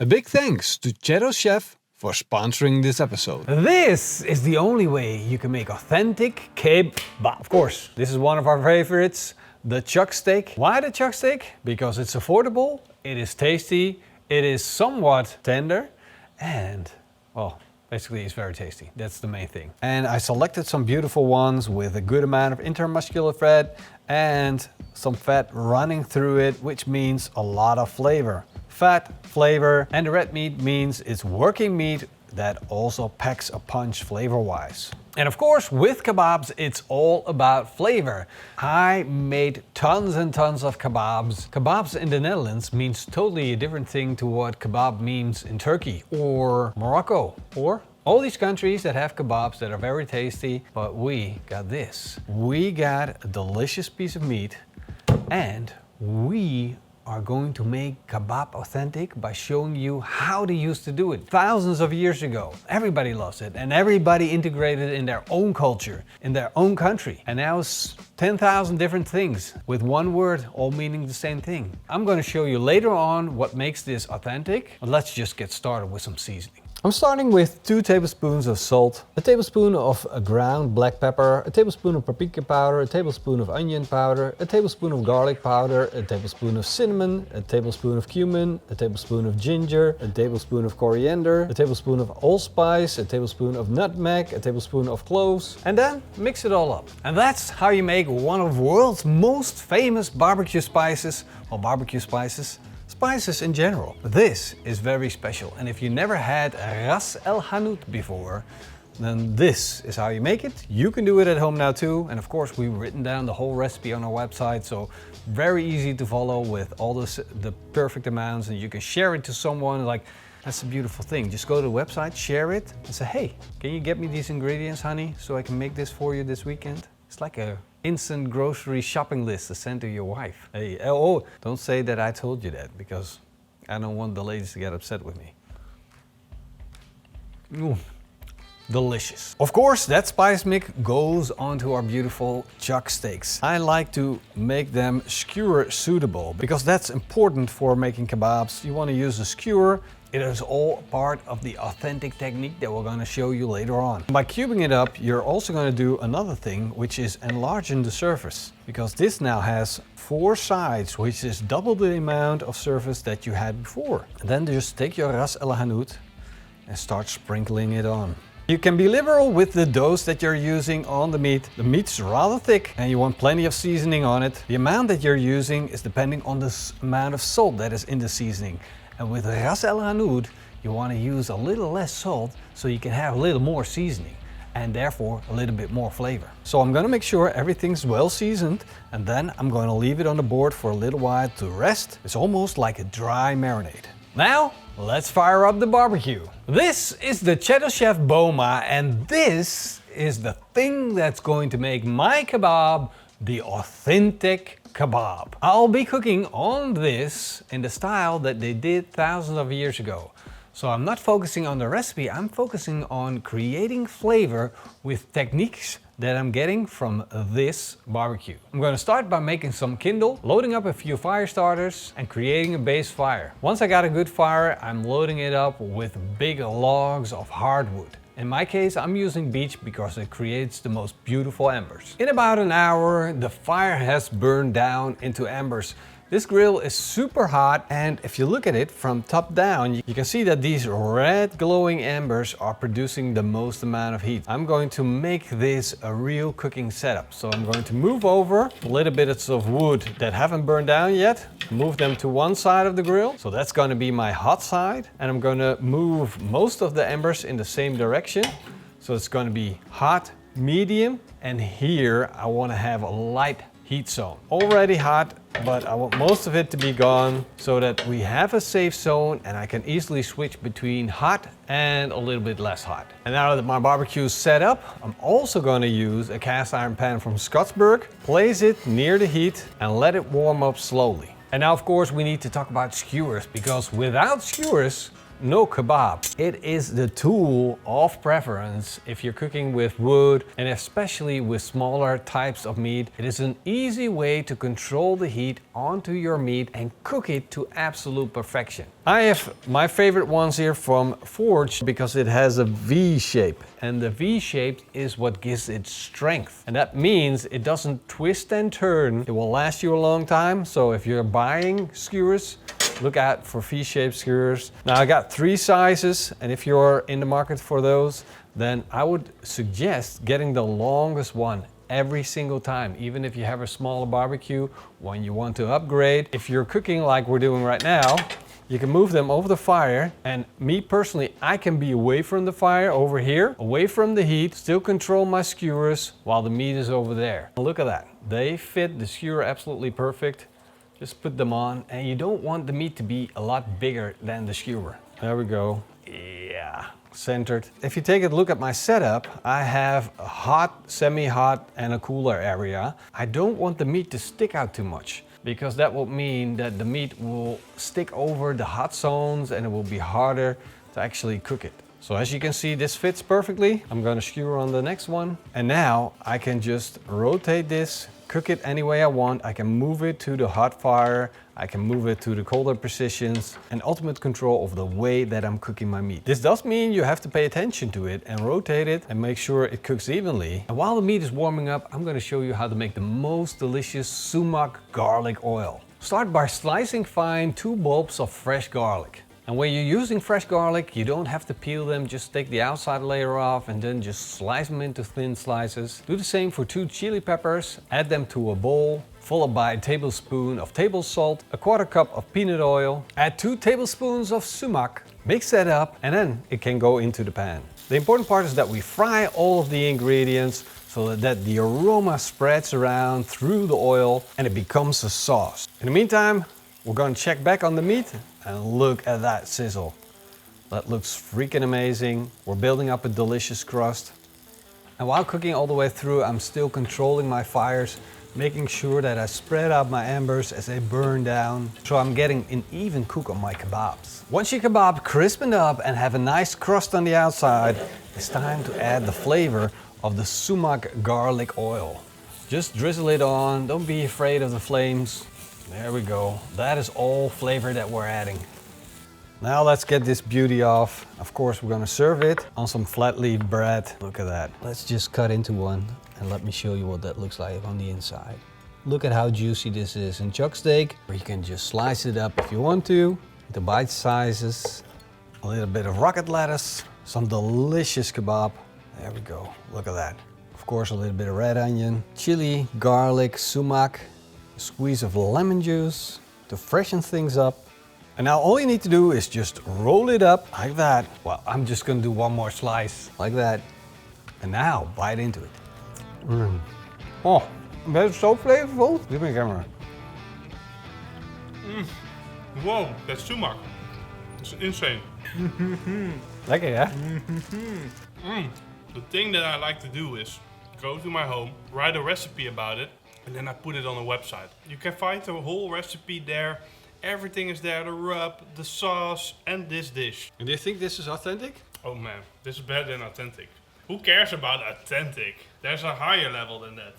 A big thanks to Cheddar's Chef for sponsoring this episode. This is the only way you can make authentic kebab. Of course, this is one of our favorites, the chuck steak. Why the chuck steak? Because it's affordable, it is tasty, it is somewhat tender, and, well, basically it's very tasty. That's the main thing. And I selected some beautiful ones with a good amount of intermuscular fat and some fat running through it, which means a lot of flavor. Fat, flavor, and the red meat means it's working meat that also packs a punch flavor-wise. And of course, with kebabs, it's all about flavor. I made tons and tons of kebabs. Kebabs in the Netherlands means totally a different thing to what kebab means in Turkey or Morocco or all these countries that have kebabs that are very tasty, but we got this. We got a delicious piece of meat, and we are going to make kebab authentic by showing you how they used to do it thousands of years ago. Everybody loves it, and everybody integrated it in their own culture, in their own country. And now it's 10,000 different things with one word, all meaning the same thing. I'm going to show you later on what makes this authentic, but let's just get started with some seasoning. I'm starting with 2 tablespoons of salt, a tablespoon of ground black pepper, a tablespoon of paprika powder, a tablespoon of onion powder, a tablespoon of garlic powder, a tablespoon of cinnamon, a tablespoon of cumin, a tablespoon of ginger, a tablespoon of coriander, a tablespoon of allspice, a tablespoon of nutmeg, a tablespoon of cloves, and then mix it all up. And that's how you make one of the world's most famous barbecue spices, or barbecue spices in general. This is very special, and if you never had ras el hanout before, then this is how you make it. You can do it at home now too, and of course we've written down the whole recipe on our website, so very easy to follow with all the perfect amounts, and you can share it to someone. Like, that's a beautiful thing. Just go to the website, share it, and say, hey, can you get me these ingredients, honey, so I can make this for you this weekend? It's like a instant grocery shopping list to send to your wife. Hey, oh, don't say that I told you that, because I don't want the ladies to get upset with me. Ooh, delicious. Of course, that spice mix goes onto our beautiful chuck steaks. I like to make them skewer suitable, because that's important for making kebabs. You want to use a skewer. It is all part of the authentic technique that we're going to show you later on. By cubing it up, you're also going to do another thing, which is enlarging the surface, because this now has 4 sides, which is double the amount of surface that you had before. And then just take your ras el hanout and start sprinkling it on. You can be liberal with the dose that you're using on the meat. The meat's rather thick and you want plenty of seasoning on it. The amount that you're using is depending on the amount of salt that is in the seasoning. And with ras el hanout, you want to use a little less salt so you can have a little more seasoning and therefore a little bit more flavor. So I'm going to make sure everything's well seasoned, and then I'm going to leave it on the board for a little while to rest. It's almost like a dry marinade. Now, let's fire up the barbecue. This is the Cheddar's Chef Boma, and this is the thing that's going to make my kebab the authentic kebab. I'll be cooking on this in the style that they did thousands of years ago. So I'm not focusing on the recipe, I'm focusing on creating flavor with techniques that I'm getting from this barbecue. I'm going to start by making some kindle, loading up a few fire starters and creating a base fire. Once I got a good fire, I'm loading it up with big logs of hardwood. In my case, I'm using beech because it creates the most beautiful embers. In about an hour, the fire has burned down into embers. This grill is super hot, and if you look at it from top down, you can see that these red glowing embers are producing the most amount of heat. I'm going to make this a real cooking setup. So I'm going to move over a little bits of wood that haven't burned down yet, move them to one side of the grill. So that's going to be my hot side, and I'm going to move most of the embers in the same direction. So it's going to be hot, medium, and here I want to have a light heat zone. Already hot, but I want most of it to be gone so that we have a safe zone and I can easily switch between hot and a little bit less hot. And now that my barbecue is set up, I'm also going to use a cast iron pan from Scottsburg, place it near the heat and let it warm up slowly. And now of course we need to talk about skewers, because without skewers no kebab. It is the tool of preference if you're cooking with wood and especially with smaller types of meat. It is an easy way to control the heat onto your meat and cook it to absolute perfection. I have my favorite ones here from Forge because it has a V shape, and the V shape is what gives it strength. And that means it doesn't twist and turn. It will last you a long time. So if you're buying skewers, look out for V-shaped skewers. Now I got 3 sizes, and if you're in the market for those, then I would suggest getting the longest one every single time, even if you have a smaller barbecue. When you want to upgrade, if you're cooking like we're doing right now, you can move them over the fire, and me personally, I can be away from the fire over here, away from the heat, still control my skewers while the meat is over there. Look at that. They fit the skewer absolutely perfect. Just put them on, and you don't want the meat to be a lot bigger than the skewer. There we go. Yeah, centered. If you take a look at my setup, I have a hot, semi-hot, and a cooler area. I don't want the meat to stick out too much, because that will mean that the meat will stick over the hot zones and it will be harder to actually cook it. So as you can see, this fits perfectly. I'm gonna skewer on the next one. And now I can just rotate this, cook it any way I want. I can move it to the hot fire. I can move it to the colder positions, and ultimate control of the way that I'm cooking my meat. This does mean you have to pay attention to it and rotate it and make sure it cooks evenly. And while the meat is warming up, I'm gonna show you how to make the most delicious sumac garlic oil. Start by slicing fine 2 bulbs of fresh garlic. And when you're using fresh garlic, you don't have to peel them, just take the outside layer off and then just slice them into thin slices. Do the same for 2 chili peppers, add them to a bowl, followed by a tablespoon of table salt, a 1/4 cup of peanut oil, add 2 tablespoons of sumac, mix that up, and then it can go into the pan. The important part is that we fry all of the ingredients so that the aroma spreads around through the oil and it becomes a sauce. In the meantime, we're going to check back on the meat, and look at that sizzle. That looks freaking amazing. We're building up a delicious crust. And while cooking all the way through, I'm still controlling my fires, making sure that I spread out my embers as they burn down, so I'm getting an even cook on my kebabs. Once your kebab crispened up and have a nice crust on the outside, it's time to add the flavor of the sumac garlic oil. Just drizzle it on, don't be afraid of the flames. There we go. That is all flavor that we're adding. Now let's get this beauty off. Of course, we're gonna serve it on some flat leaf bread. Look at that. Let's just cut into one and let me show you what that looks like on the inside. Look at how juicy this is in chuck steak, or you can just slice it up if you want to, into bite sizes. A little bit of rocket lettuce, some delicious kebab. There we go. Look at that. Of course, a little bit of red onion, chili, garlic, sumac, a squeeze of lemon juice to freshen things up. And now all you need to do is just roll it up like that. Well, I'm just gonna do one more slice like that. And now bite into it. Oh, that's so flavorful. Give me a camera. Whoa, that's sumac. It's insane. Lekker, yeah? The thing that I like to do is go to my home, write a recipe about it, and then I put it on a website. You can find the whole recipe there. Everything is there, the rub, the sauce, and this dish. And do you think this is authentic? Oh man, this is better than authentic. Who cares about authentic? There's a higher level than that.